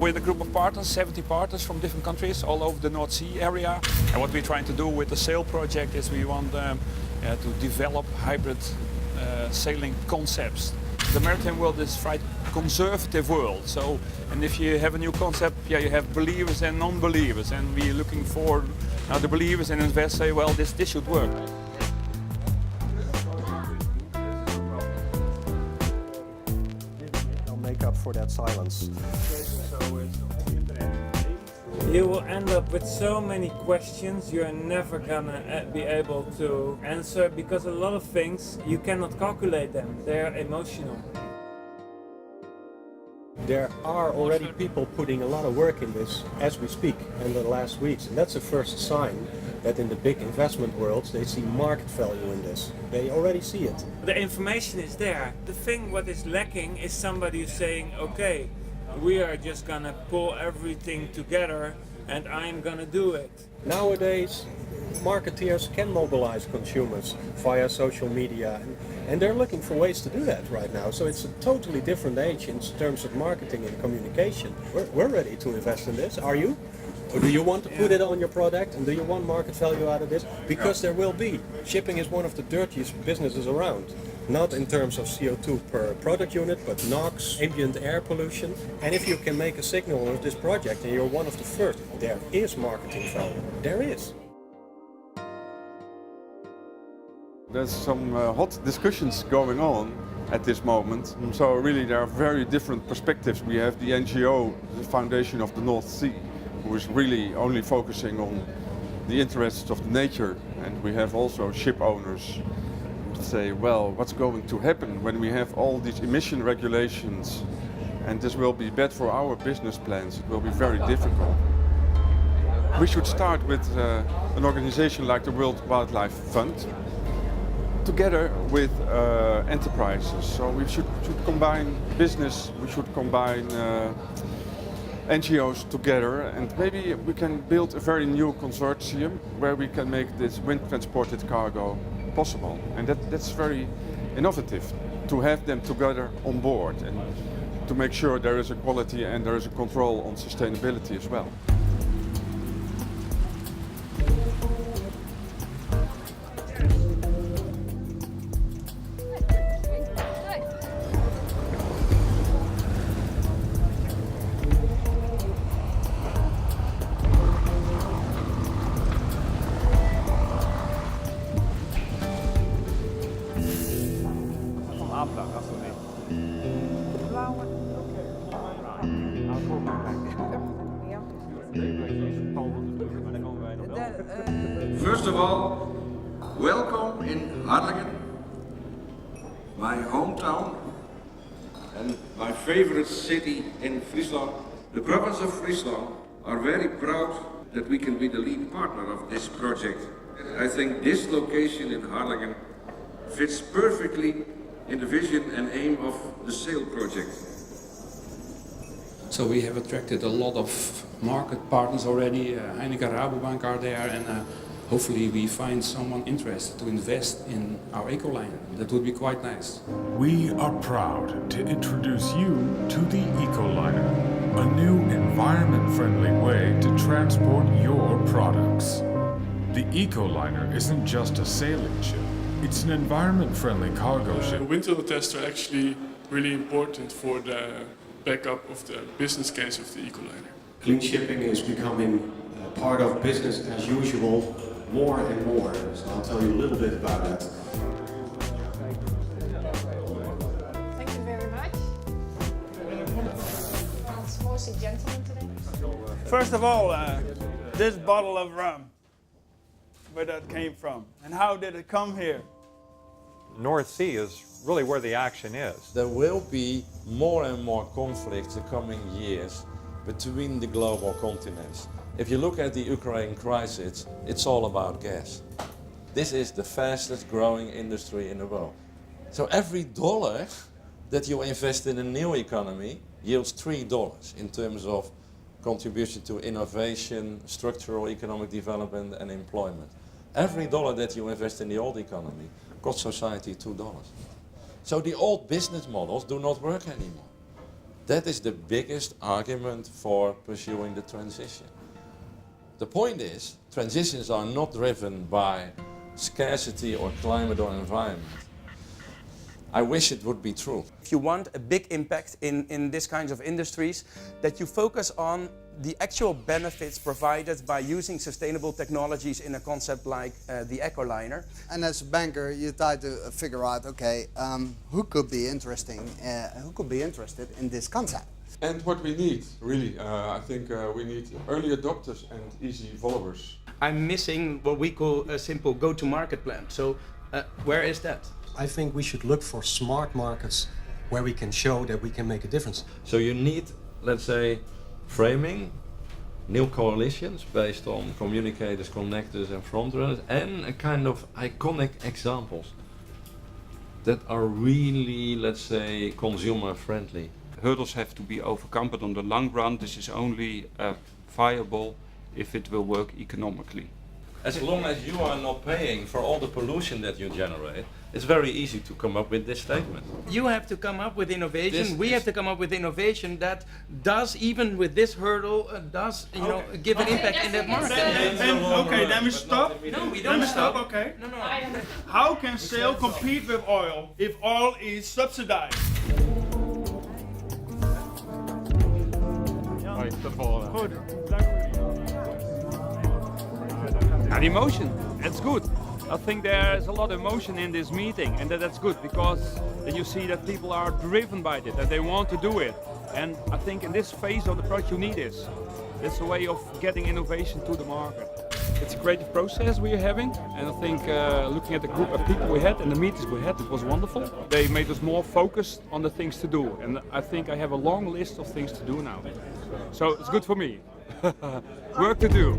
with a group of partners, 70 partners from different countries all over the North Sea area. And what we're trying to do with the sail project is we want to develop hybrid sailing concepts. The maritime world is a quite conservative world. So, and if you have a new concept, yeah, you have believers and non-believers. And we're looking for the believers and investors say, well, this should work. Make up for that silence. You will end up with so many questions you're never gonna be able to answer because a lot of things you cannot calculate them. They're emotional. There are already people putting a lot of work in this as we speak in the last weeks, and that's the first sign that in the big investment worlds they see market value in this. They already see it. The information is there. The thing what is lacking is somebody who's saying, okay, we are just gonna pull everything together and I'm gonna do it. Nowadays, marketeers can mobilize consumers via social media, and they're looking for ways to do that right now. So it's a totally different age in terms of marketing and communication. We're ready to invest in this. Are you? Or do you want to put it on your product, and do you want market value out of this? Because there will be. Shipping is one of the dirtiest businesses around. Not in terms of CO2 per product unit, but NOx, ambient air pollution. And if you can make a signal with this project and you're one of the first, there is marketing value. There is. There's some hot discussions going on at this moment. So really there are very different perspectives. We have the NGO, the Foundation of the North Sea, who is really only focusing on the interests of nature. And we have also ship owners who say, well, what's going to happen when we have all these emission regulations, and this will be bad for our business plans. It will be very difficult. We should start with an organization like the World Wildlife Fund, together with enterprises. So we should combine business, we should combine NGOs together, and maybe we can build a very new consortium where we can make this wind transported cargo possible. And that's very innovative, to have them together on board and to make sure there is a quality and there is a control on sustainability as well. First of all, welcome in Harlingen, my hometown and my favorite city in Friesland. The province of Friesland are very proud that we can be the lead partner of this project. I think this location in Harlingen fits perfectly in the vision and aim of the sail project. So we have attracted a lot of market partners already. Heineken, Rabobank are there, and hopefully we find someone interested to invest in our Ecoliner. That would be quite nice. We are proud to introduce you to the Ecoliner, a new environment-friendly way to transport your products. The Ecoliner isn't just a sailing ship, it's an environment-friendly cargo ship. Wind tunnel tests are actually really important for the backup of the business case of the Ecoliner. Clean shipping is becoming part of business as usual more and more. So I'll tell you a little bit about that. Thank you very much. Mostly gentlemen today. First of all, this bottle of rum, where that came from, and how did it come here? North Sea is really where the action is. There will be more and more conflicts the coming years between the global continents. If you look at the Ukraine crisis, it's all about gas. This is the fastest growing industry in the world. So every dollar that you invest in a new economy yields $3 in terms of contribution to innovation, structural economic development and employment. Every dollar that you invest in the old economy costs society $2. So the old business models do not work anymore. That is the biggest argument for pursuing the transition. The point is, transitions are not driven by scarcity or climate or environment. I wish it would be true. If you want a big impact in this kinds of industries, that you focus on the actual benefits provided by using sustainable technologies in a concept like the Ecoliner. And as a banker, you try to figure out, okay, who could be interested in this concept? And what we need, really, I think we need early adopters and easy followers. I'm missing what we call a simple go-to-market plan. So where is that? I think we should look for smart markets where we can show that we can make a difference. So you need, let's say, framing, new coalitions based on communicators, connectors and frontrunners, and a kind of iconic examples that are really, let's say, consumer friendly. Hurdles have to be overcome, but on the long run this is only viable if it will work economically. As long as you are not paying for all the pollution that you generate, it's very easy to come up with this statement. You have to come up with innovation. We have to come up with innovation that does, even with this hurdle, give an impact in that market. Then we stop. No, we don't stop. Okay. No. How can sail compete with oil if oil is subsidized? Good. And emotion, that's good. I think there's a lot of emotion in this meeting, and that's good because then you see that people are driven by it, that they want to do it. And I think in this phase of the project you need this. It's a way of getting innovation to the market. It's a creative process we are having, and I think looking at the group of people we had and the meetings we had, it was wonderful. They made us more focused on the things to do, and I think I have a long list of things to do now. So it's good for me. Work to do.